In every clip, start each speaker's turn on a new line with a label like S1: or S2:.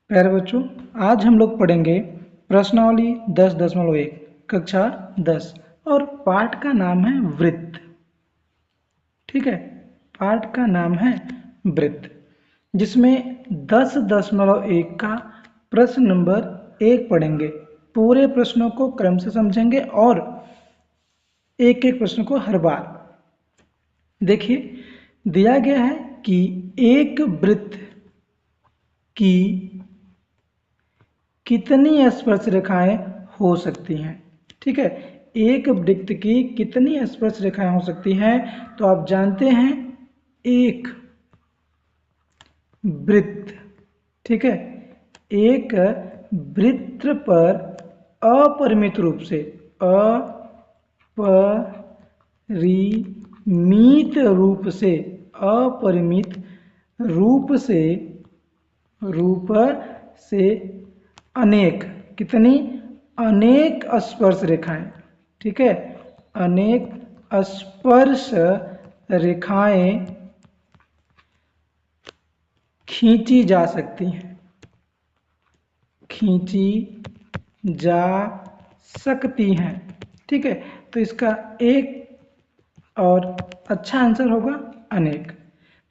S1: प्यारे बच्चों, आज हम लोग पढ़ेंगे प्रश्नावली 10.1 कक्षा 10 और पाठ का नाम है वृत्त। ठीक है, पाठ का नाम है वृत्त, जिसमें 10.1 का प्रश्न नंबर 1 पढ़ेंगे। पूरे प्रश्नों को क्रम से समझेंगे और एक एक प्रश्न को हर बार। देखिए, दिया गया है कि एक वृत्त की कितनी स्पर्श रेखाएं हो सकती हैं। ठीक है, एक वृत्त की कितनी स्पर्श रेखाएं हो सकती हैं, तो आप जानते हैं एक वृत्त, ठीक है, एक वृत्त पर अपरिमित रूप से अपरिमित रूप से अनेक कितनी अनेक स्पर्श रेखाएं, ठीक है, अनेक स्पर्श रेखाएं खींची जा सकती हैं, खींची जा सकती हैं। ठीक है, तो इसका एक और अच्छा आंसर होगा अनेक।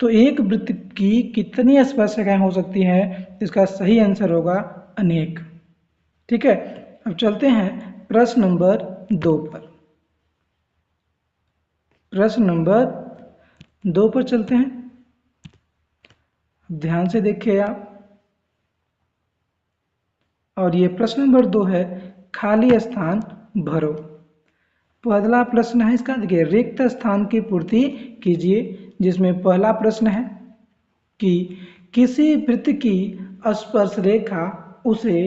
S1: तो एक वृत्त की कितनी स्पर्श रेखाएं हो सकती हैं, इसका सही आंसर होगा अनेक। ठीक है, अब चलते हैं प्रश्न नंबर 2 पर। प्रश्न नंबर 2 पर चलते हैं। ध्यान से देखिए आप। और ये प्रश्न नंबर 2 है, खाली स्थान भरो। पहला प्रश्न है इसका, देखिए, रिक्त स्थान की पूर्ति कीजिए। जिसमें पहला प्रश्न है कि किसी वृत्त की स्पर्श रेखा उसे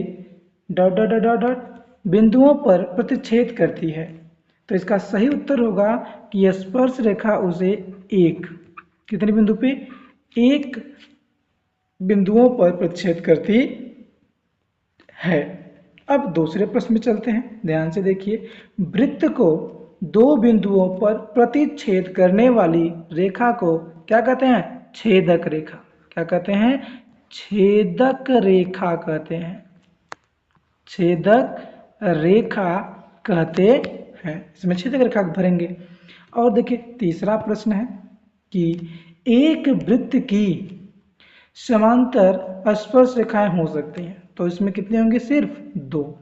S1: dot dot dot dot dot बिंदुओं पर प्रतिच्छेद करती है। तो इसका सही उत्तर होगा कि यह स्पर्श रेखा उसे एक कितने बिंदु पे, एक बिंदुओं पर प्रतिच्छेद करती है। अब दूसरे प्रश्न में चलते हैं। ध्यान से देखिए, वृत्त को दो बिंदुओं पर प्रतिच्छेद करने वाली रेखा को क्या कहते हैं? छेदक रेखा। क्या कहते हैं? छेदक रेखा कहते हैं। छेदक रेखा कहते हैं। इसमें छेदक रेखा भरेंगे। और देखिए, तीसरा प्रश्न है कि एक वृत्त की समांतर स्पर्श रेखाएं हो सकती हैं। तो इसमें कितने होंगे? सिर्फ दो।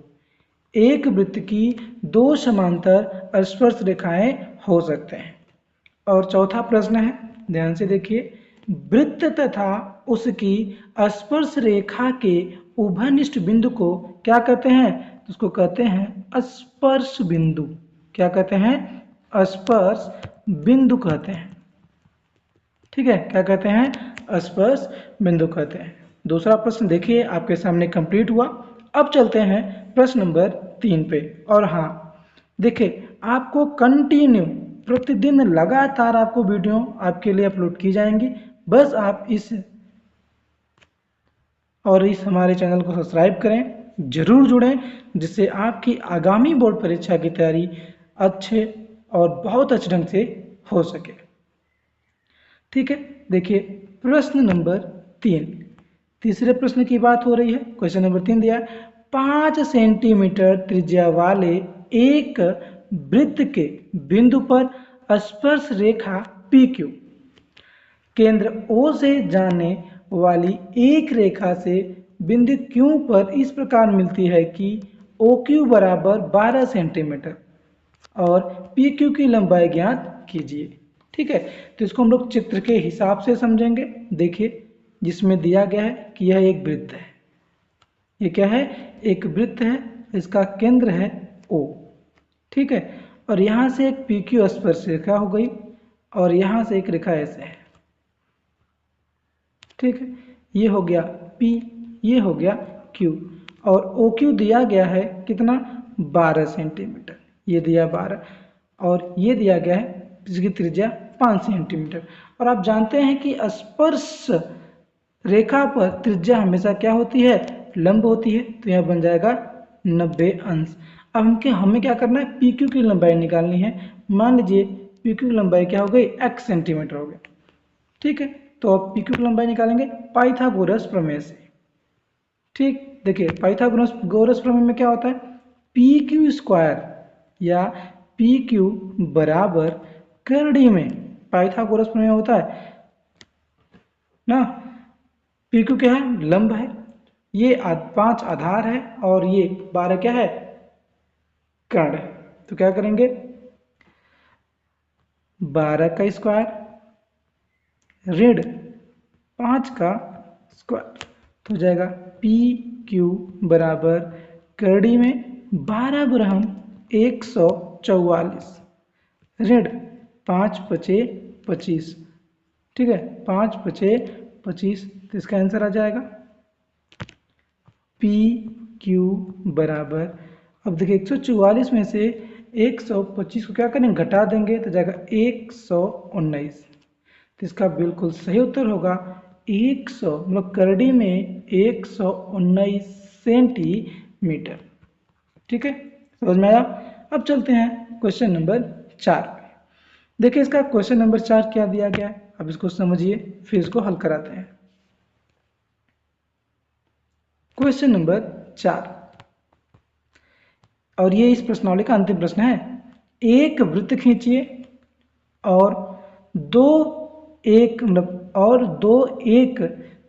S1: एक वृत्त की दो समांतर स्पर्श रेखाएं हो सकते हैं। और चौथा प्रश्न है, ध्यान से देखिए, वृत्त तथा उसकी स्पर्श रेखा के उभयनिष्ठ बिंदु को क्या कहते हैं? उसको कहते हैं स्पर्श बिंदु। क्या कहते हैं? स्पर्श बिंदु कहते हैं। ठीक है, क्या कहते हैं? स्पर्श बिंदु कहते हैं। दूसरा प्रश्न देखिए आपके सामने कंप्लीट हुआ। अब चलते हैं प्रश्न नंबर 3 पे। और हाँ, देखिए, आपको कंटिन्यू प्रतिदिन लगातार आपको वीडियो आपके लिए अपलोड की जाएंगी। बस आप इस हमारे चैनल को सब्सक्राइब करें, जरूर जुड़ें, जिससे आपकी आगामी बोर्ड परीक्षा की तैयारी अच्छे और बहुत अच्छे ढंग से हो सके। ठीक है, देखिए प्रश्न नंबर 3। तीसरे प्रश्न की बात हो रही है। क्वेश्चन नंबर 3 दिया है, 5 सेंटीमीटर त्रिज्या वाले एक वृत्त के बिंदु पर स्पर्श रेखा PQ केंद्र O से जाने वाली एक रेखा से बिंदु Q पर इस प्रकार मिलती है कि OQ बराबर 12 सेंटीमीटर और PQ की लंबाई ज्ञात कीजिए। ठीक है, तो इसको हम लोग चित्र के हिसाब से समझेंगे। देखिए, जिसमें दिया गया है कि यह एक वृत्त है। ये क्या है? एक वृत्त है। इसका केंद्र है O। ठीक है, और यहाँ से एक PQ स्पर्श रेखा हो गई और यहाँ से एक रेखा ऐसे है। ठीक है, ये हो गया P, ये हो गया Q, और OQ दिया गया है कितना? 12 सेंटीमीटर। ये दिया 12 और ये दिया गया है जिसकी त्रिज्या 5 सेंटीमीटर। और आप जानते हैं कि स्पर्श रेखा पर त्रिज्या हमेशा क्या होती है? लंब होती है। तो यह बन जाएगा 90 अंश। अब हमें क्या करना है? PQ की लंबाई निकालनी है। मान लीजिए PQ की लंबाई क्या हो गई? x सेंटीमीटर हो गई। ठीक है, तो अब PQ की लंबाई निकालेंगे पाइथागोरस प्रमेय से। ठीक, देखिए पाइथागोरस प्रमेय में क्या होता है, पी क्यू स्क्वायर या पी क्यू बराबर कर डी में पाइथागोरस प्रमेय होता है ना। पी क्यू क्या है, लंब है, ये 5 आधार है और ये 12 क्या है, कर्ण है। तो क्या करेंगे, 12 का स्क्वायर ऋण 5 का स्क्वायर तो हो जाएगा पी क्यू बराबर करड़ी में 12 बरहम 144 ऋण 5 पचे 25, ठीक है, 5 पचे 25, तो इसका आंसर आ जाएगा पी क्यू बराबर, अब देखिए 144 में से 125 को क्या करेंगे, घटा देंगे तो जाएगा 119, तो इसका बिल्कुल सही उत्तर होगा 100, मतलब करड़ी में 119 सेंटीमीटर। ठीक है, समझ में आया। अब चलते हैं क्वेश्चन नंबर 4 पे। देखिए इसका क्वेश्चन नंबर 4 क्या दिया गया है, अब इसको समझिए फिर इसको हल कराते हैं। क्वेश्चन नंबर 4, और ये इस प्रश्नावली का अंतिम प्रश्न है। एक वृत्त खींचिए और दो एक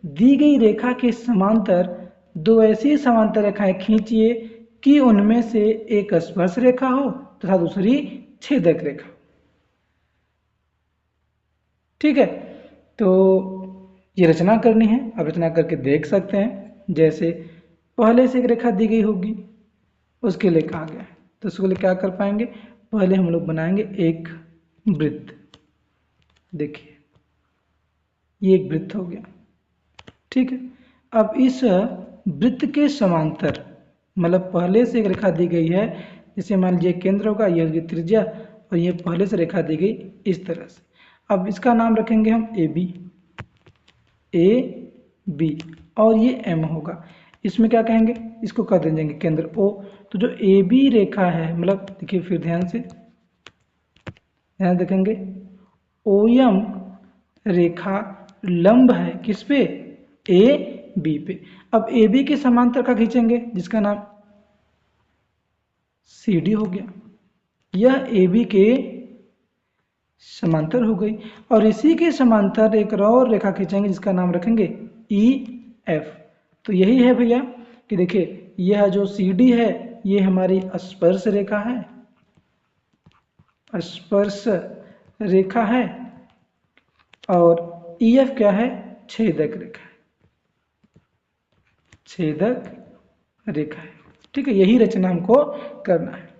S1: दी गई रेखा के समांतर दो ऐसी समांतर रेखाएं खींचिए कि उनमें से एक स्पर्श रेखा हो तथा दूसरी छेदक रेखा। ठीक है, तो ये रचना करनी है, अब रचना करके देख सकते हैं। जैसे पहले से एक रेखा दी गई होगी, उसके लिए कहा गया है, तो उसके लिए क्या कर पाएंगे, पहले हम लोग बनाएंगे एक वृत्त। देखिए ये एक वृत्त हो गया, ठीक है। अब इस वृत्त के समांतर, मतलब पहले से एक रेखा दी गई है, जैसे मान लीजिए केंद्र होगा, ये होगी त्रिज्या, और ये पहले से रेखा दी गई इस तरह से। अब इसका नाम रखेंगे हम ए बी, और ये एम होगा। इसमें क्या कहेंगे, इसको कर देंगे केंद्र ओ। तो जो ए बी रेखा है, मतलब देखिए फिर ध्यान से ध्यान देखेंगे, ओएम रेखा लंब है किस पे, ए बी पे। अब ए बी के समांतर का खींचेंगे जिसका नाम सी डी हो गया, यह ए बी के समांतर हो गई। और इसी के समांतर एक और रेखा खींचेंगे जिसका नाम रखेंगे ई एफ। तो यही है भैया कि देखिए यह जो सी डी है ये हमारी स्पर्श रेखा है, स्पर्श रेखा है, और ई एफ क्या है, छेदक रेखा है, छेदक रेखा है। ठीक है, यही रचना हमको करना है।